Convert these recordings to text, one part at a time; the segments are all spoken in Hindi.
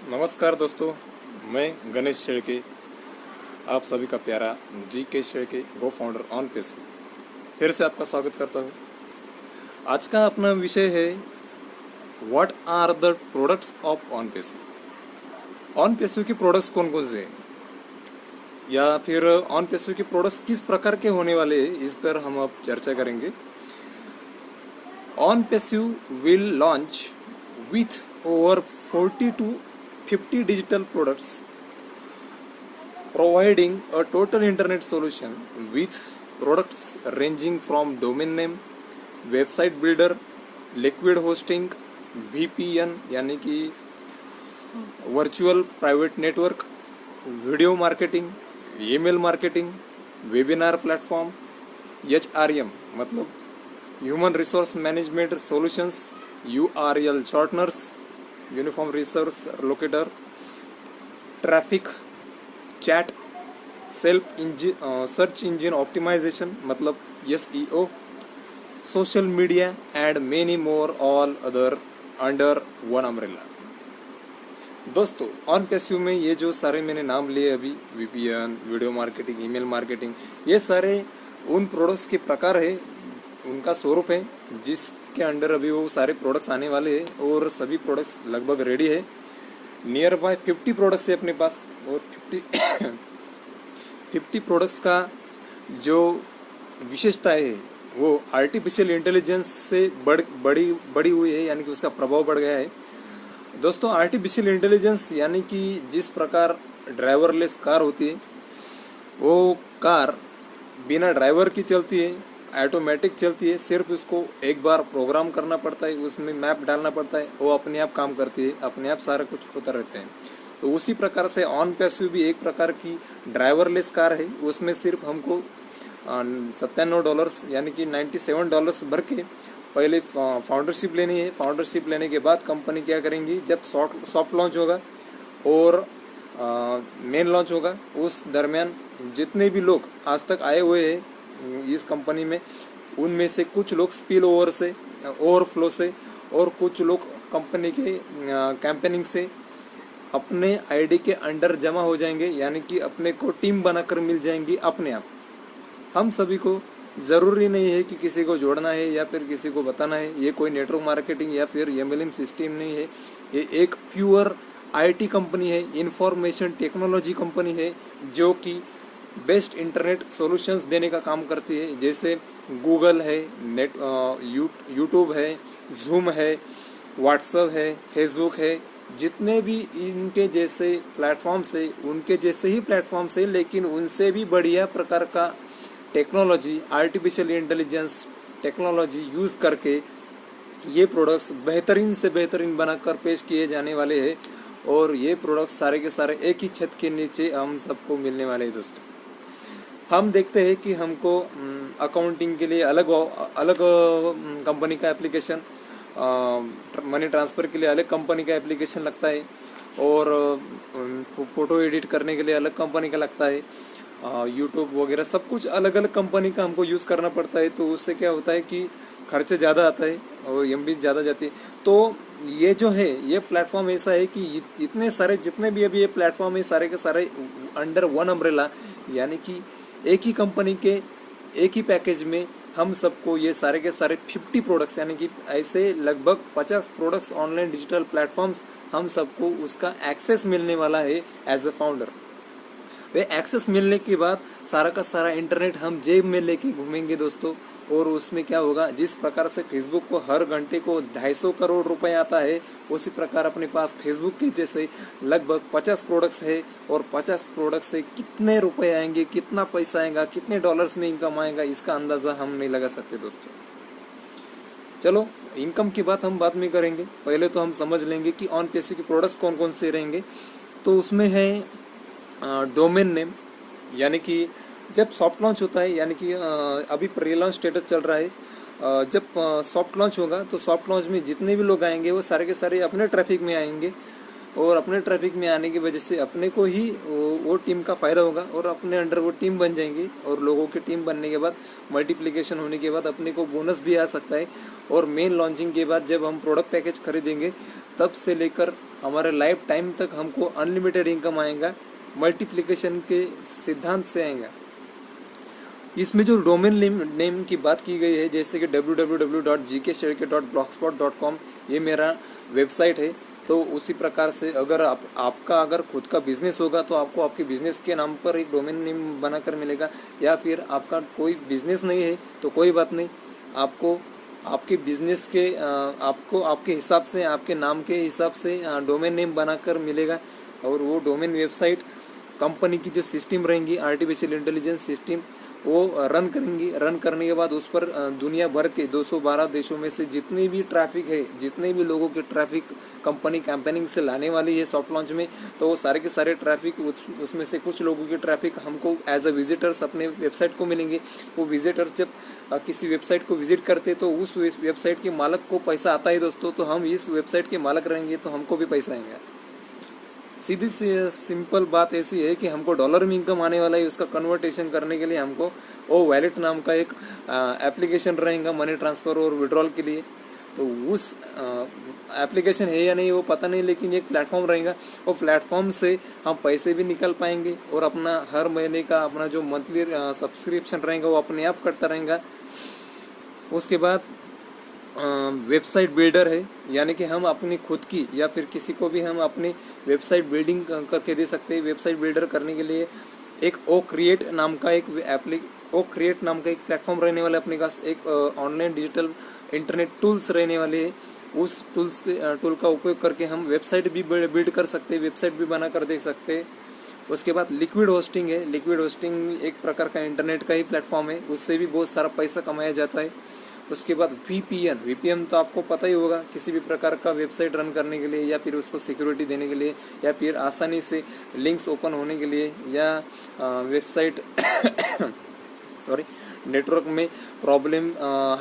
नमस्कार दोस्तों, मैं गणेश शेड़के आप सभी का प्यारा के शेड़के गो फाउंडर ऑन पेसो फिर से आपका स्वागत करता हूँ। आज का अपना विषय है what are the products of OnPassive. OnPassive की प्रोडक्ट्स कौन कौन से हैं या फिर ऑन पेसो की प्रोडक्ट्स किस प्रकार के होने वाले हैं, इस पर हम अब चर्चा करेंगे। On peso will launch with over 40 to 50 digital products, providing a total internet solution with products ranging from domain name, website builder, liquid hosting, VPN यानी कि virtual private network, video marketing, email marketing, webinar platform, HRM मतलब Human Resource Management Solutions, URL shorteners, uniform resource locator, traffic, chat, self engine search engine optimisation मतलब SEO, social media and many more all other under one umbrella. दोस्तों, ऑन पेसो में ये जो सारे मैंने नाम लिए अभी, VPN, video marketing, email marketing, ये सारे उन प्रोडक्ट्स के प्रकार है, उनका स्वरूप है जिसके अंडर अभी वो सारे प्रोडक्ट्स आने वाले हैं और सभी प्रोडक्ट्स लगभग रेडी है। नियर बाय 50 प्रोडक्ट्स है अपने पास और 50 प्रोडक्ट्स का जो विशेषता है वो आर्टिफिशियल इंटेलिजेंस से बड़ी हुई है, यानी कि उसका प्रभाव बढ़ गया है। दोस्तों, आर्टिफिशियल इंटेलिजेंस यानी कि जिस प्रकार ड्राइवरलेस कार होती है, वो कार बिना ड्राइवर की चलती है, ऑटोमेटिक चलती है, सिर्फ उसको एक बार प्रोग्राम करना पड़ता है, उसमें मैप डालना पड़ता है, वो अपने आप काम करती है, अपने आप सारा कुछ होता रहता है। तो उसी प्रकार से ऑन पेसो भी एक प्रकार की ड्राइवरलेस कार है। उसमें सिर्फ हमको $97 यानी कि $97 भर के पहले फाउंडरशिप लेनी है। फाउंडरशिप लेने के बाद कंपनी क्या करेंगी, जब सॉफ्ट लॉन्च होगा और मेन लॉन्च होगा, उस दरमियान जितने भी लोग आज तक आए हुए हैं इस कंपनी में, उनमें से कुछ लोग स्पिल ओवर से, ओवरफ्लो से, और कुछ लोग कंपनी के कैंपेनिंग से अपने आईडी के अंडर जमा हो जाएंगे, यानी कि अपने को टीम बनाकर मिल जाएंगी अपने आप। हम सभी को ज़रूरी नहीं है कि किसी को जोड़ना है या फिर किसी को बताना है। ये कोई नेटवर्क मार्केटिंग या फिर MLM सिस्टम नहीं है, ये एक प्योर IT कंपनी है, इंफॉर्मेशन टेक्नोलॉजी कंपनी है, जो कि बेस्ट इंटरनेट सॉल्यूशंस देने का काम करती है। जैसे गूगल है, यूट्यूब है, जूम है, व्हाट्सएप है, फेसबुक है, जितने भी इनके जैसे प्लेटफॉर्म्स है, उनके जैसे ही प्लेटफॉर्म्स है, लेकिन उनसे भी बढ़िया प्रकार का technology, artificial intelligence technology use करके ये प्रोडक्ट्स बेहतरीन से बेहतरीन बनाकर पेश किए जाने वाले हैं। और ये प्रोडक्ट्स सारे के सारे एक ही छत के नीचे हम सबको मिलने वाले हैं। दोस्तों, हम देखते हैं कि हमको अकाउंटिंग के लिए अलग कंपनी का एप्लीकेशन, मनी ट्रांसफ़र के लिए अलग कंपनी का एप्लीकेशन लगता है, और फ़ोटो एडिट करने के लिए अलग कंपनी का लगता है, यूट्यूब वगैरह सब कुछ अलग अलग कंपनी का हमको यूज़ करना पड़ता है। तो उससे क्या होता है कि खर्चे ज़्यादा आता है और MB ज़्यादा जाती है। तो ये जो है, ये प्लेटफॉर्म ऐसा है कि इतने सारे जितने भी अभी ये प्लेटफॉर्म है, सारे के सारे अंडर वन अम्ब्रेला, यानी कि एक ही कंपनी के एक ही पैकेज में हम सबको ये सारे के सारे 50 प्रोडक्ट्स, यानी कि ऐसे लगभग 50 प्रोडक्ट्स ऑनलाइन डिजिटल प्लेटफॉर्म्स, हम सबको उसका एक्सेस मिलने वाला है एज अ फाउंडर। वे एक्सेस मिलने के बाद सारा का सारा इंटरनेट हम जेब में लेके घूमेंगे दोस्तों। और उसमें क्या होगा, जिस प्रकार से फेसबुक को हर घंटे को 250 करोड़ रुपए आता है, उसी प्रकार अपने पास फेसबुक के जैसे लगभग 50 प्रोडक्ट्स है, और 50 प्रोडक्ट्स से कितने रुपए आएंगे, कितना पैसा आएगा, कितने डॉलर्स में इनकम आएगा, इसका अंदाज़ा हम नहीं लगा सकते दोस्तों। चलो, इनकम की बात हम बाद में करेंगे, पहले तो हम समझ लेंगे कि ऑन पेसो के प्रोडक्ट्स कौन कौन से रहेंगे। तो उसमें है डोमेन नेम, यानी कि जब सॉफ्ट लॉन्च होता है, यानी कि अभी प्री लॉन्च स्टेटस चल रहा है, जब सॉफ्ट लॉन्च होगा तो सॉफ्ट लॉन्च में जितने भी लोग आएंगे वो सारे के सारे अपने ट्रैफिक में आएंगे, और अपने ट्रैफिक में आने की वजह से अपने को ही वो टीम का फ़ायदा होगा, और अपने अंडर वो टीम बन जाएंगी, और लोगों की टीम बनने के बाद मल्टीप्लिकेशन होने के बाद अपने को बोनस भी आ सकता है। और मेन लॉन्चिंग के बाद जब हम प्रोडक्ट पैकेज खरीदेंगे तब से लेकर हमारे लाइफ टाइम तक हमको अनलिमिटेड इनकम आएगा, मल्टीप्लिकेशन के सिद्धांत से आएगा। इसमें जो डोमेन नेम की बात की गई है, जैसे कि www.gkshedke.blogspot.com ये मेरा वेबसाइट है, तो उसी प्रकार से अगर आपका अगर खुद का बिजनेस होगा तो आपको आपके बिजनेस के नाम पर एक डोमेन नेम बनाकर मिलेगा, या फिर आपका कोई बिजनेस नहीं है तो कोई बात नहीं, आपको आपके बिजनेस के आपको आपके हिसाब से, आपके नाम के हिसाब से डोमेन नेम बनाकर मिलेगा। और वो डोमेन वेबसाइट कंपनी की जो सिस्टम रहेंगी, आर्टिफिशियल इंटेलिजेंस सिस्टम, वो रन करेंगी। रन करने के बाद उस पर दुनिया भर के 212 देशों में से जितने भी ट्रैफिक है, जितने भी लोगों के ट्रैफिक कंपनी कैंपेनिंग से लाने वाली है सॉफ्ट लॉन्च में, तो वो सारे के सारे ट्रैफिक, उसमें से कुछ लोगों के ट्रैफिक हमको एज अ विजिटर्स अपने वेबसाइट को मिलेंगे। वो विजिटर्स जब किसी वेबसाइट को विजिट करते तो उस वेबसाइट के मालिक को पैसा आता है दोस्तों, तो हम इस वेबसाइट के मालिक रहेंगे तो हमको भी पैसा आएगा। सीधी सी सिंपल बात ऐसी है कि हमको डॉलर में इनकम आने वाला है, उसका कन्वर्टेशन करने के लिए हमको ओ वैलेट नाम का एक एप्लीकेशन रहेगा मनी ट्रांसफ़र और विड्रॉल के लिए। तो उस एप्लीकेशन है या नहीं वो पता नहीं, लेकिन एक प्लेटफॉर्म रहेगा, वो प्लेटफॉर्म से हम पैसे भी निकल पाएंगे और अपना हर महीने का अपना जो मंथली सब्सक्रिप्शन रहेगा वो अपने आप करता रहेगा। उसके बाद वेबसाइट बिल्डर है, यानी कि हम अपनी खुद की या फिर किसी को भी हम अपनी वेबसाइट बिल्डिंग करके दे सकते हैं। वेबसाइट बिल्डर करने के लिए एक ओ क्रिएट नाम का एक प्लेटफॉर्म रहने वाला है अपने पास, एक ऑनलाइन डिजिटल इंटरनेट टूल्स रहने वाले हैं। उस टूल का उपयोग करके हम वेबसाइट भी बिल्ड कर सकते हैं, वेबसाइट भी बना कर दे सकते हैं। उसके बाद लिक्विड होस्टिंग है। लिक्विड होस्टिंग एक प्रकार का इंटरनेट का ही प्लेटफॉर्म है, उससे भी बहुत सारा पैसा कमाया जाता है। उसके बाद वीपीएन तो आपको पता ही होगा, किसी भी प्रकार का वेबसाइट रन करने के लिए या फिर उसको सिक्योरिटी देने के लिए, या फिर आसानी से लिंक्स ओपन होने के लिए, या वेबसाइट नेटवर्क में प्रॉब्लम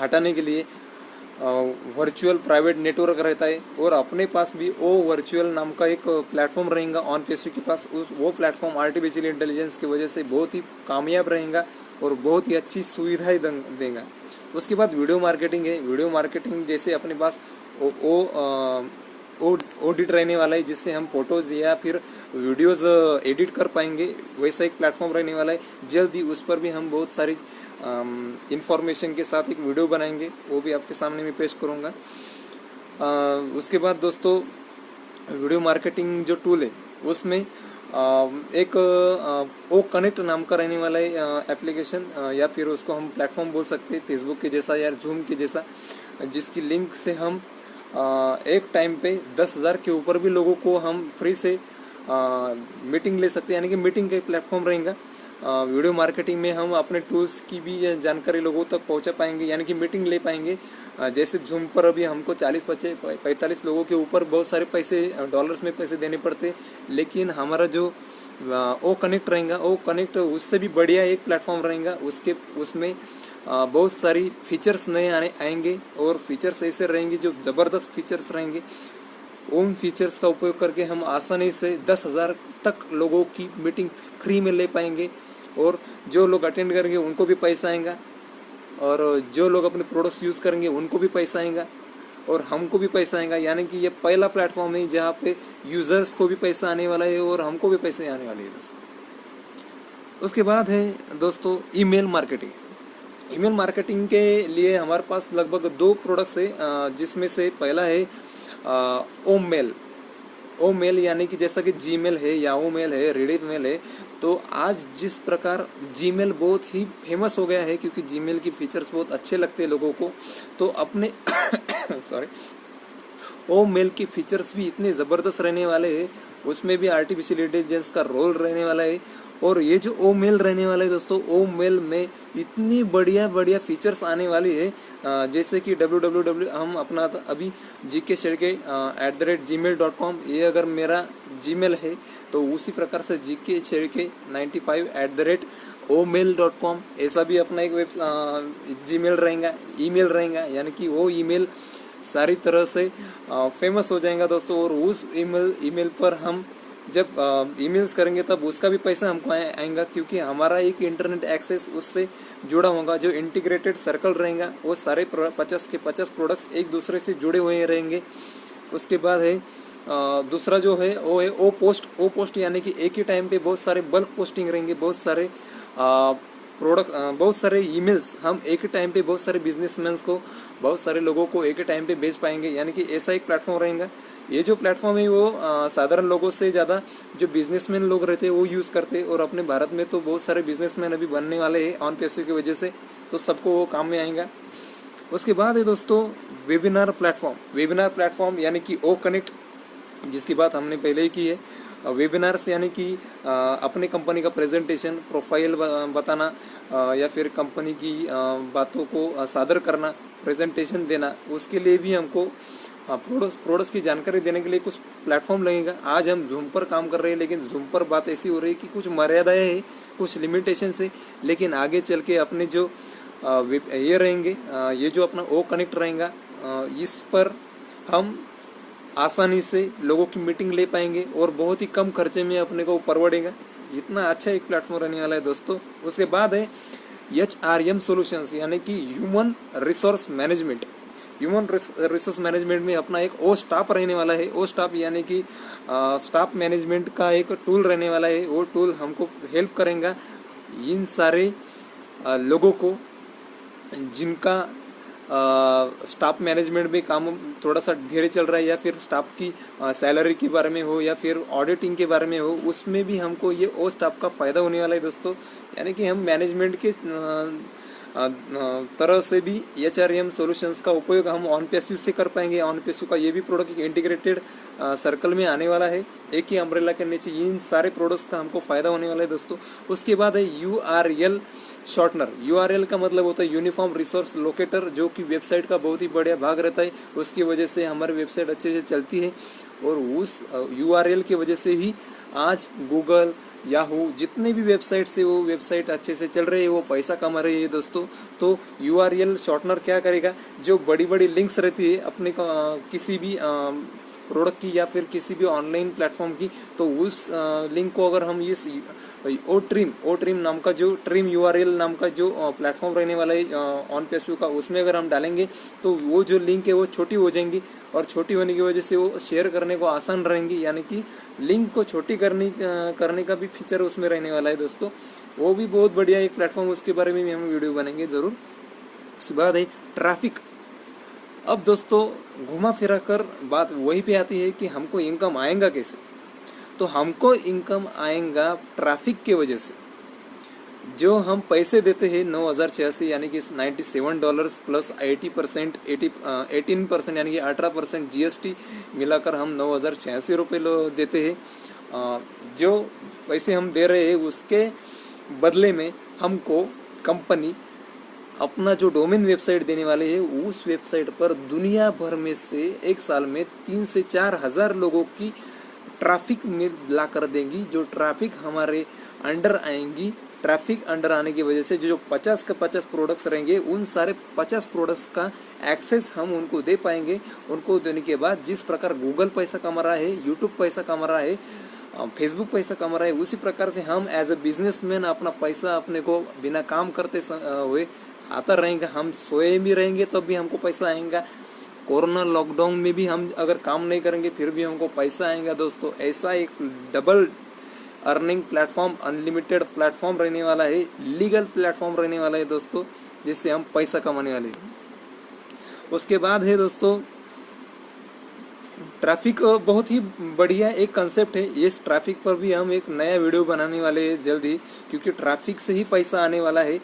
हटाने के लिए वर्चुअल प्राइवेट नेटवर्क रहता है। और अपने पास भी वो वर्चुअल नाम का एक प्लेटफॉर्म रहेगा ऑन पेसो के पास। वो प्लेटफॉर्म आर्टिफिशियल इंटेलिजेंस की वजह से बहुत ही कामयाब रहेगा और बहुत ही अच्छी सुविधाएं देगा। उसके बाद वीडियो मार्केटिंग है। वीडियो मार्केटिंग जैसे अपने पास ऑडिट रहने वाला है, जिससे हम फोटोज़ या फिर वीडियोज़ एडिट कर पाएंगे, वैसा एक प्लेटफॉर्म रहने वाला है। जल्द ही उस पर भी हम बहुत सारी इंफॉर्मेशन के साथ एक वीडियो बनाएंगे, वो भी आपके सामने मैं पेश करूँगा। उसके बाद दोस्तों वीडियो मार्केटिंग जो टूल है उसमें एक ओ कनेक्ट नाम का रहने वाला है एप्लीकेशन, या फिर उसको हम प्लेटफॉर्म बोल सकते हैं फेसबुक के जैसा या जूम के जैसा, जिसकी लिंक से हम एक टाइम पे 10,000 के ऊपर भी लोगों को हम फ्री से मीटिंग ले सकते हैं, यानी कि मीटिंग का प्लेटफॉर्म रहेगा। वीडियो मार्केटिंग में हम अपने टूल्स की भी जानकारी लोगों तक पहुंचा पाएंगे, यानी कि मीटिंग ले पाएंगे। जैसे जूम पर अभी हमको 40-45 लोगों के ऊपर बहुत सारे पैसे डॉलर्स में पैसे देने पड़ते, लेकिन हमारा जो ओ कनेक्ट रहेगा, ओ कनेक्ट उससे भी बढ़िया एक प्लेटफॉर्म रहेगा। उसमें बहुत सारी फीचर्स नए आएंगे और फीचर्स ऐसे रहेंगे जो ज़बरदस्त फीचर्स रहेंगे। उन फीचर्स का उपयोग करके हम आसानी से 10,000 तक लोगों की मीटिंग फ्री में ले पाएंगे, और जो लोग अटेंड करेंगे उनको भी पैसा आएगा, और जो लोग अपने प्रोडक्ट्स यूज़ करेंगे उनको भी पैसा आएगा और हमको भी पैसा आएगा। यानी कि ये पहला प्लेटफॉर्म है जहाँ पे यूज़र्स को भी पैसा आने वाला है और हमको भी पैसे आने वाले हैं दोस्तों। उसके बाद है दोस्तों ईमेल मार्केटिंग। ईमेल मार्केटिंग के लिए हमारे पास लगभग 2 प्रोडक्ट्स है, जिसमें से पहला है ओ मेल, यानी कि जैसा कि जीमेल है, याहू मेल है, रेडिट मेल है। तो आज जिस प्रकार जीमेल बहुत ही फेमस हो गया है, क्योंकि जीमेल की फीचर्स बहुत अच्छे लगते हैं लोगों को, तो अपने ओ मेल की फीचर्स भी इतने ज़बरदस्त रहने वाले हैं, उसमें भी आर्टिफिशियल इंटेलिजेंस का रोल रहने वाला है। और ये जो ओ मेल रहने वाला है दोस्तों, ओ मेल में इतनी बढ़िया फीचर्स आने वाली है, जैसे कि www हम अपना अभी gkshedke@gmail.com, ये अगर मेरा जीमेल है तो उसी प्रकार से gkshedke95@omail.com ऐसा भी अपना एक जीमेल रहेगा, ईमेल रहेगा, यानी कि वो ईमेल सारी तरह से फेमस हो जाएगा दोस्तों। और उस ईमेल पर हम जब ईमेल्स करेंगे तब उसका भी पैसा हमको आएगा, क्योंकि हमारा एक इंटरनेट एक्सेस उससे जुड़ा होगा। जो इंटीग्रेटेड सर्कल रहेगा वो सारे 50 के 50 प्रोडक्ट्स एक दूसरे से जुड़े हुए रहेंगे, उसके बाद है दूसरा जो है वो है ओ पोस्ट यानी कि एक ही टाइम पे बहुत सारे बल्क पोस्टिंग रहेंगे, बहुत सारे प्रोडक्ट, बहुत सारे ईमेल्स हम एक ही टाइम पे बहुत सारे बिजनेसमैन को, बहुत सारे लोगों को एक ही टाइम पे भेज पाएंगे, यानी कि ऐसा एक प्लेटफॉर्म रहेगा। ये जो प्लेटफॉर्म है वो साधारण लोगों से ज़्यादा जो बिजनेसमैन लोग रहते हैं वो यूज़ करते हैं, और अपने भारत में तो बहुत सारे बिजनेसमैन अभी बनने वाले हैं ऑन पैसों की वजह से, तो सबको वो काम में आएगा। उसके बाद है दोस्तों वेबिनार प्लेटफॉर्म यानी कि ओ कनेक्ट, जिसकी बात हमने पहले ही की है। वेबिनार्स यानी कि अपने कंपनी का प्रेजेंटेशन, प्रोफाइल बताना या फिर कंपनी की बातों को सादर करना, प्रेजेंटेशन देना, उसके लिए भी हमको प्रोडक्ट्स की जानकारी देने के लिए कुछ प्लेटफॉर्म लगेगा। आज हम जूम पर काम कर रहे हैं, लेकिन जूम पर बात ऐसी हो रही है कि कुछ मर्यादाएं हैं, कुछ लिमिटेशन है, लेकिन आगे चल के अपने जो ये रहेंगे, ये जो अपना ओ कनेक्ट रहेगा, इस पर हम आसानी से लोगों की मीटिंग ले पाएंगे और बहुत ही कम खर्चे में अपने को परवड़ेगा। इतना अच्छा एक प्लेटफॉर्म रहने वाला है दोस्तों। उसके बाद है HRM सॉल्यूशंस यानी कि ह्यूमन रिसोर्स मैनेजमेंट में अपना एक ओ स्टाफ रहने वाला है। ओ स्टाफ यानी कि स्टाफ मैनेजमेंट का एक टूल रहने वाला है। वो टूल हमको हेल्प करेगा इन सारे लोगों को जिनका स्टाफ मैनेजमेंट में काम थोड़ा सा धीरे चल रहा है, या फिर स्टाफ की सैलरी के बारे में हो, या फिर ऑडिटिंग के बारे में हो, उसमें भी हमको ये ओ स्टाफ का फ़ायदा होने वाला है दोस्तों। यानी कि हम मैनेजमेंट के तरह से भी HRM सॉल्यूशंस का उपयोग हम ऑन पैसिव से कर पाएंगे। ऑन पैसिव का ये भी प्रोडक्ट एक इंटीग्रेटेड सर्कल में आने वाला है, एक ही अम्ब्रेला के नीचे इन सारे प्रोडक्ट्स का हमको फ़ायदा होने वाला है दोस्तों। उसके बाद है URL शॉर्टनर। URL का मतलब होता है यूनिफॉर्म रिसोर्स लोकेटर, जो कि वेबसाइट का बहुत ही बढ़िया भाग रहता है। उसकी वजह से हमारी वेबसाइट अच्छे से चलती है, और उस URL की वजह से ही आज गूगल, याहू, जितने भी वेबसाइट से वो वेबसाइट अच्छे से चल रही है, वो पैसा कमा रही है दोस्तों। तो URL शॉर्टनर क्या करेगा, जो बड़ी बड़ी लिंक्स रहती है अपने किसी भी प्रोडक्ट की या फिर किसी भी ऑनलाइन प्लेटफॉर्म की, तो उस लिंक को अगर हम इस ओ ट्रिम नाम का जो ट्रिम URL नाम का जो प्लेटफॉर्म रहने वाला है ऑन पैसिव का, उसमें अगर हम डालेंगे तो वो जो लिंक है वो छोटी हो जाएंगी, और छोटी होने की वजह से वो शेयर करने को आसान रहेंगी। यानी कि लिंक को छोटी करने का भी फीचर उसमें रहने वाला है दोस्तों। वो भी बहुत बढ़िया एक प्लेटफॉर्म, उसके बारे में भी हम वीडियो बनेंगे ज़रूर। उसके बाद है ट्रैफिक। अब दोस्तों घुमा फिरा कर बात वही पे आती है कि हमको इनकम आएगा कैसे। तो हमको इनकम आएगा ट्रैफिक के वजह से। जो हम पैसे देते हैं 9,086 यानी कि $97 प्लस 18% यानी कि 18% GST मिलाकर हम 9,086 रुपये देते हैं। जो पैसे हम दे रहे हैं उसके बदले में हमको कंपनी अपना जो डोमेन वेबसाइट देने वाले है, उस वेबसाइट पर दुनिया भर में से एक साल में 3 से 4 हज़ार लोगों की ट्रैफिक में ला कर देंगी। जो ट्रैफिक हमारे अंडर आएंगी, ट्रैफिक अंडर आने की वजह से जो 50 का 50 प्रोडक्ट्स रहेंगे, उन सारे 50 प्रोडक्ट्स का एक्सेस हम उनको दे पाएंगे। उनको देने के बाद जिस प्रकार गूगल पैसा कमा रहा है, यूट्यूब पैसा कमा रहा है, फेसबुक पैसा कमा रहा है, उसी प्रकार से हम एज ए बिजनेसमैन अपना पैसा अपने को बिना काम करते हुए आता रहेगा। हम सोए भी रहेंगे तब भी हमको पैसा आएगा। कोरोना लॉकडाउन में भी हम अगर काम नहीं करेंगे फिर भी हमको पैसा आएगा दोस्तों। ऐसा एक double earning platform, unlimited platform रहने वाला है, लीगल प्लेटफॉर्म रहने वाला है दोस्तों, जिससे हम पैसा कमाने वाले हैं। उसके बाद है दोस्तों ट्रैफिक। बहुत ही बढ़िया एक कंसेप्ट है। इस ट्रैफिक पर भी हम एक नया वीडियो बनाने वाले हैं जल्द ही, क्योंकि ट्रैफिक से ही पैसा आने वाला है।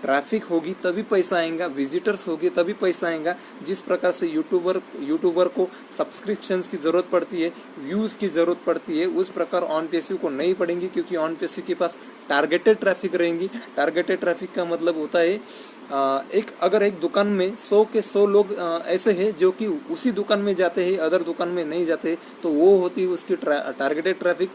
ट्रैफिक होगी तभी पैसा आएगा, विजिटर्स होगी तभी पैसा आएगा। जिस प्रकार से यूट्यूबर को सब्सक्रिप्शंस की ज़रूरत पड़ती है, व्यूज़ की ज़रूरत पड़ती है, उस प्रकार ऑन पैसिव को नहीं पड़ेंगी, क्योंकि ऑन पैसिव के पास टारगेटेड ट्रैफिक रहेंगी। टारगेटेड ट्रैफिक का मतलब होता है अगर एक दुकान में 100 के 100 लोग ऐसे हैं जो कि उसी दुकान में जाते हैं, अदर दुकान में नहीं जाते, तो वो होती है उसकी टारगेटेड ट्रैफिक।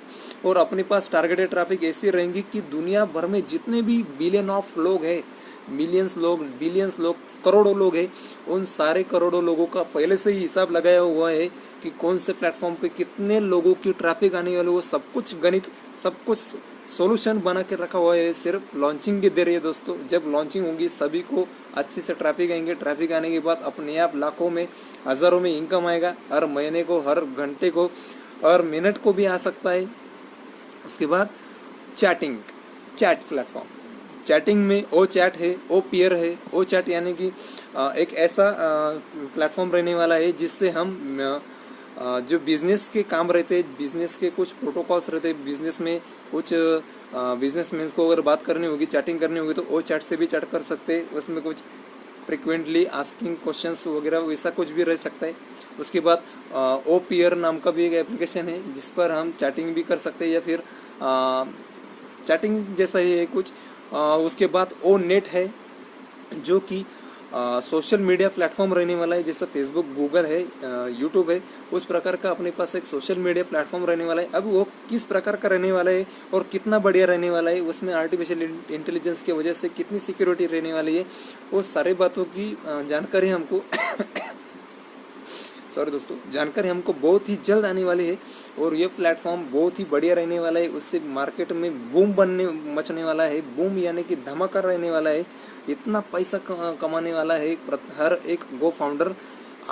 और अपने पास टारगेटेड ट्रैफिक ऐसी रहेंगी कि दुनिया भर में जितने भी बिलियन ऑफ लोग हैं, मिलियंस लोग, बिलियंस लोग, करोड़ों लोग हैं, उन सारे करोड़ों लोगों का पहले से ही हिसाब लगाया हुआ है कि कौन से प्लेटफॉर्म पे कितने लोगों की ट्रैफिक आने वाले, वो सब कुछ गणित, सब कुछ सॉल्यूशन बना के रखा हुआ है, सिर्फ लॉन्चिंग की देर है दोस्तों। जब लॉन्चिंग होगी सभी को अच्छे से ट्रैफिक आएंगे, ट्रैफिक आने के बाद अपने आप लाखों में हज़ारों में इनकम आएगा, हर महीने को, हर घंटे को, हर मिनट को भी आ सकता है। उसके बाद चैट प्लेटफॉर्म, चैटिंग में ओ चैट है, ओ पीयर है। ओ चैट यानी कि एक ऐसा प्लेटफॉर्म रहने वाला है जिससे हम जो बिजनेस के काम रहते हैं, बिजनेस के कुछ प्रोटोकॉल्स रहते हैं, बिजनेस में कुछ बिजनेसमैन को अगर बात करनी होगी, चैटिंग करनी होगी, तो ओ चैट से भी चैट कर सकते हैं। उसमें कुछ फ्रिक्वेंटली आस्किंग क्वेश्चंस वगैरह वैसा कुछ भी रह सकता है। उसके बाद ओ पीयर नाम का भी एक एप्लीकेशन है जिस पर हम चैटिंग भी कर सकते हैं, या फिर चैटिंग जैसा ही है कुछ। उसके बाद ओ नेट है जो कि सोशल मीडिया प्लेटफॉर्म रहने वाला है, जैसा फेसबुक, गूगल है, यूट्यूब है, उस प्रकार का अपने पास एक सोशल मीडिया प्लेटफॉर्म रहने वाला है। अब वो किस प्रकार का रहने वाला है और कितना बढ़िया रहने वाला है, उसमें आर्टिफिशियल इंटेलिजेंस की वजह से कितनी सिक्योरिटी रहने वाली है, वो सारी बातों की जानकारी हमको सॉरी दोस्तों, जानकारी हमको बहुत ही जल्द आने वाली है। और ये प्लेटफॉर्म बहुत ही बढ़िया रहने वाला है, उससे मार्केट में बूम मचने वाला है। बूम यानी कि धमाका रहने वाला है, इतना पैसा कमाने वाला है हर एक गो फाउंडर।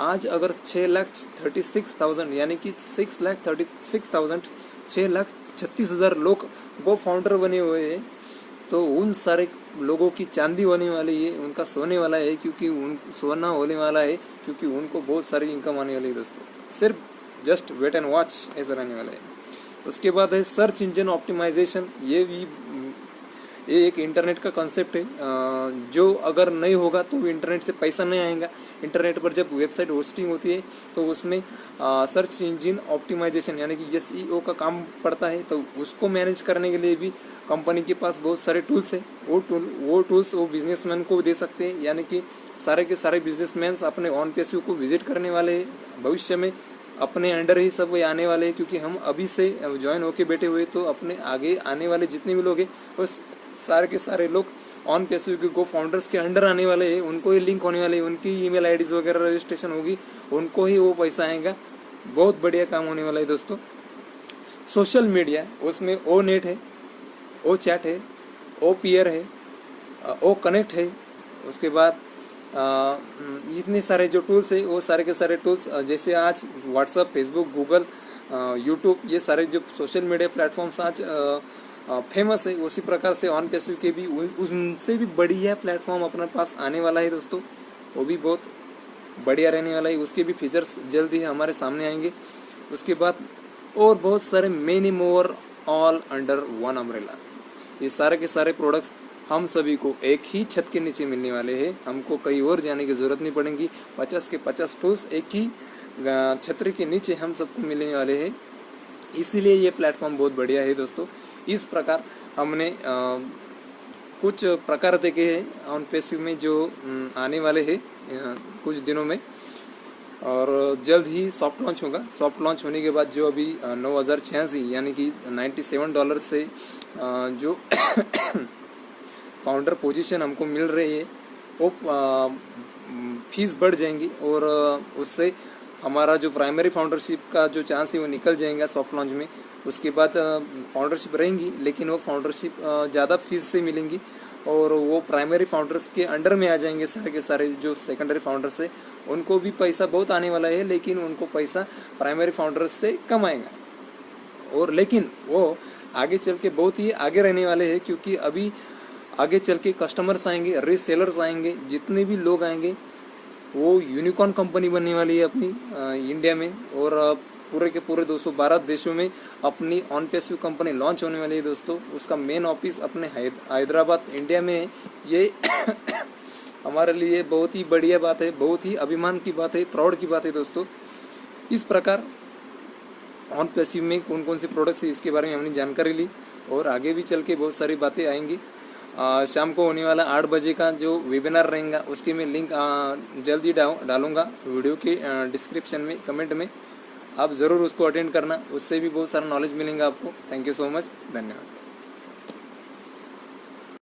आज अगर 6,36,000 यानी कि 6,36,000 6,36,000 लोग गो फाउंडर बने हुए हैं, तो उन सारे लोगों की चांदी होने वाली है, उनका सोने वाला है, क्योंकि उन सोना होने वाला है, क्योंकि उनको बहुत सारी इनकम आने वाली है दोस्तों। सिर्फ जस्ट वेट एंड वॉच ऐसा रहने वाला है। उसके बाद है सर्च इंजन ऑप्टिमाइजेशन। ये एक इंटरनेट का कॉन्सेप्ट है, जो अगर नहीं होगा तो इंटरनेट से पैसा नहीं आएगा। इंटरनेट पर जब वेबसाइट होस्टिंग होती है तो उसमें सर्च इंजन ऑप्टिमाइजेशन यानी कि SEO का काम पड़ता है, तो उसको मैनेज करने के लिए भी कंपनी के पास बहुत सारे टूल्स हैं। वो टूल्स वो बिजनेसमैन को दे सकते हैं, यानी कि सारे के सारे बिजनेसमैन अपने ऑन पेज को विजिट करने वाले हैं। भविष्य में अपने अंडर ही सब ये आने वाले हैं, क्योंकि हम अभी से ज्वाइन होके बैठे हुए, तो अपने आगे आने वाले जितने भी लोग हैं वो सारे के सारे लोग ऑन पेज के गो फाउंडर्स के अंडर आने वाले हैं। उनको ही लिंक होने वाले हैं, उनकी ईमेल आईडीज वगैरह रजिस्ट्रेशन होगी, उनको ही वो पैसा आएगा। बहुत बढ़िया काम होने वाला है दोस्तों। सोशल मीडिया, उसमें ओ नेट है, ओ चैट है, ओ पीयर है, ओ कनेक्ट है। उसके बाद इतने सारे जो टूल्स है, वो सारे के सारे टूल्स, जैसे आज व्हाट्सअप, फेसबुक, गूगल, यूट्यूब, ये सारे जो सोशल मीडिया प्लेटफॉर्म्स आज फेमस है, उसी प्रकार से ऑन पेज के भी उनसे भी बढ़िया प्लेटफॉर्म अपने पास आने वाला है दोस्तों। वो भी बहुत बढ़िया रहने वाला है, उसके भी फीचर्स जल्द ही हमारे सामने आएंगे। उसके बाद और बहुत सारे many more all under one umbrella. ये सारे के सारे प्रोडक्ट्स हम सभी को एक ही छत के नीचे मिलने वाले हैं, हमको कहीं और जाने की ज़रूरत नहीं पड़ेगी। 50 के 50 टूल्स एक ही छतरी के नीचे हम सबको मिलने वाले हैं, इसीलिए ये प्लेटफॉर्म बहुत बढ़िया है दोस्तों। इस प्रकार हमने कुछ प्रकार देखे हैं ऑन पेज में जो आने वाले हैं कुछ दिनों में, और जल्द ही सॉफ्ट लॉन्च होगा। सॉफ्ट लॉन्च होने के बाद जो अभी 9,086 यानी कि $97 से जो फाउंडर पोजीशन हमको मिल रही है, वो फीस बढ़ जाएंगी, और उससे हमारा जो प्राइमरी फाउंडरशिप का जो चांस है वो निकल जाएगा सॉफ्ट लॉन्च में। उसके बाद फाउंडरशिप रहेंगी, लेकिन वो फाउंडरशिप ज़्यादा फीस से मिलेंगी, और वो प्राइमरी फाउंडर्स के अंडर में आ जाएंगे। सारे के सारे जो सेकेंडरी फाउंडर्स है उनको भी पैसा बहुत आने वाला है, लेकिन उनको पैसा प्राइमरी फाउंडर्स से कम आएगा। और लेकिन वो आगे चल के बहुत ही आगे रहने वाले हैं, क्योंकि अभी आगे चल के कस्टमर्स आएंगे, रीसेलर्स आएंगे, जितने भी लोग आएंगे वो यूनिकॉर्न कंपनी बनने वाली है अपनी इंडिया में, और पूरे के पूरे 212 देशों में अपनी ऑन पेज कंपनी लॉन्च होने वाली है दोस्तों। उसका मेन ऑफिस अपने हैदराबाद इंडिया में है। ये हमारे लिए बहुत ही बढ़िया बात है, बहुत ही अभिमान की बात है, प्राउड की बात है दोस्तों। इस प्रकार ऑन पेज में कौन कौन से प्रोडक्ट्स है इसके बारे में हमने जानकारी ली, और आगे भी चल के बहुत सारी बातें आएंगी। शाम को होने वाला 8 बजे का जो वेबिनार रहेगा उसके मैं लिंक जल्दी डालूंगा वीडियो के डिस्क्रिप्शन में, कमेंट में। आप ज़रूर उसको अटेंड करना, उससे भी बहुत सारा नॉलेज मिलेगा आपको। थैंक यू सो मच, धन्यवाद।